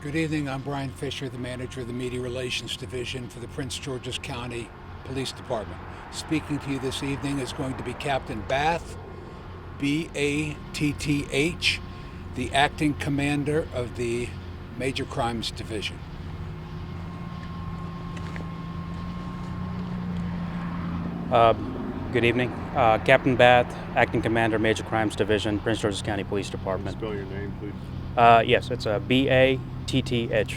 Good evening. I'm Brian Fisher, the manager of the Media Relations Division for the Prince George's County Police Department. Speaking to you this evening is going to be Captain Bath, B-A-T-T-H, the acting commander of the Major Crimes Division. Good evening. Captain Bath, Acting Commander, Major Crimes Division, Prince George's County Police Department. Spell your name, please. Yes, it's B-A-T-T-H,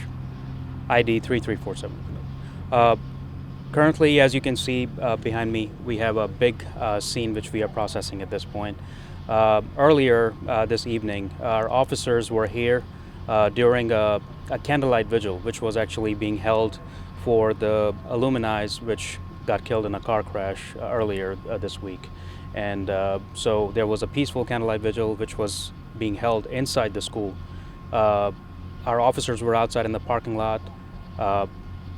ID 3347. Currently, as you can see behind me, we have a big scene which we are processing at this point. Earlier this evening, our officers were here during a candlelight vigil, which was actually being held for the alumni which got killed in a car crash earlier this week. And so there was a peaceful candlelight vigil which was being held inside the school. Our officers were outside in the parking lot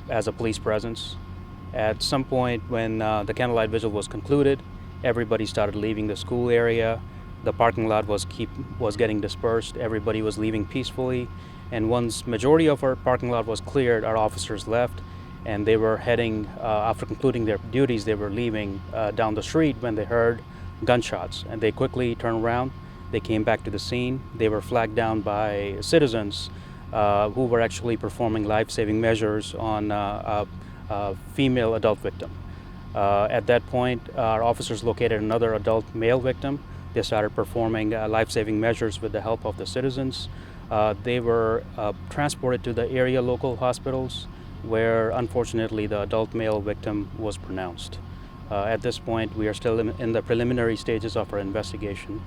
as a police presence. At some point when the candlelight vigil was concluded, everybody started leaving the school area. The parking lot was getting dispersed. Everybody was leaving peacefully. And once majority of our parking lot was cleared, our officers left. And they were heading, after concluding their duties, they were leaving down the street when they heard gunshots. And they quickly turned around. They came back to the scene. They were flagged down by citizens who were actually performing life-saving measures on a female adult victim. At that point, our officers located another adult male victim. They started performing life-saving measures with the help of the citizens. They were transported to the area local hospitals, where unfortunately the adult male victim was pronounced. At this point, we are still in the preliminary stages of our investigation.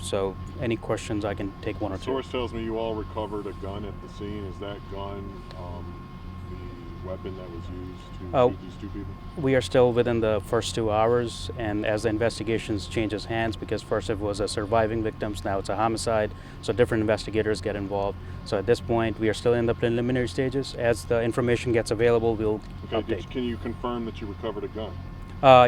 So any questions, I can take one or two. Source tells me you all recovered a gun at the scene. Is that gun the weapon that was used to shoot these two people? We are still within the first 2 hours, and as the investigations changes hands, because first it was a surviving victims, now it's a homicide, so different investigators get involved. So at this point, we are still in the preliminary stages. As the information gets available, we'll update. Can you confirm that you recovered a gun?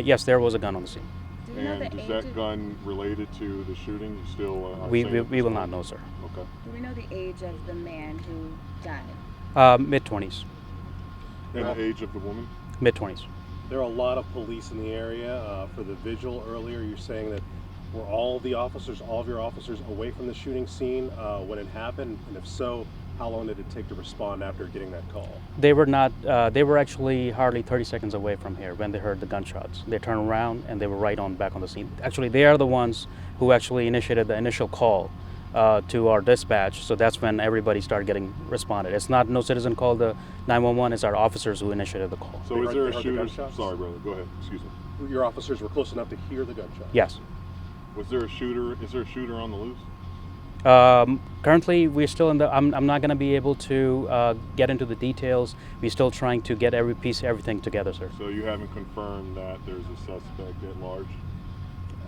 Yes, there was a gun on the scene. And is that gun related to the shooting? You still we will not know, sir. Okay. Do we know the age of the man who died? Mid-20s. And the age of the woman? Mid-20s. There are a lot of police in the area. For the vigil earlier, you're saying that were all of your officers away from the shooting scene when it happened? And if so, how long did it take to respond after getting that call? They were not, they were actually hardly 30 seconds away from here when they heard the gunshots. They turned around and they were right on back on the scene. Actually, they are the ones who actually initiated the initial call to our dispatch, so that's when everybody started getting responded. It's not no citizen called the 911, it's our officers who initiated the call. So is there a shooter? Sorry, brother, go ahead, excuse me. Your officers were close enough to hear the gunshots? Yes. Was there a shooter? Is there a shooter on the loose? Currently, we're still in the, I'm not going to be able to get into the details. We're still trying to get everything together, sir. So you haven't confirmed that there's a suspect at large?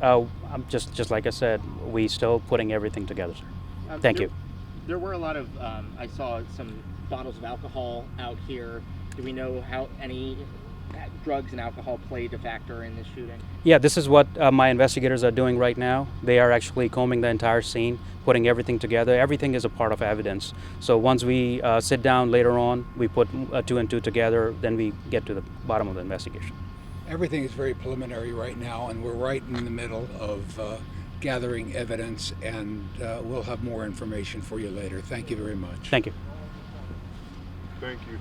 I'm just like I said, we still putting everything together, sir. Thank you. There were a lot of, I saw some bottles of alcohol out here. Do we know how any drugs and alcohol played a factor in this shooting? Yeah, this is what my investigators are doing right now. They are actually combing the entire scene, putting everything together. Everything is a part of evidence. So once we sit down later on, we put 2 and 2 together, then we get to the bottom of the investigation. Everything is very preliminary right now, and we're right in the middle of gathering evidence, and we'll have more information for you later. Thank you very much. Thank you. Thank you.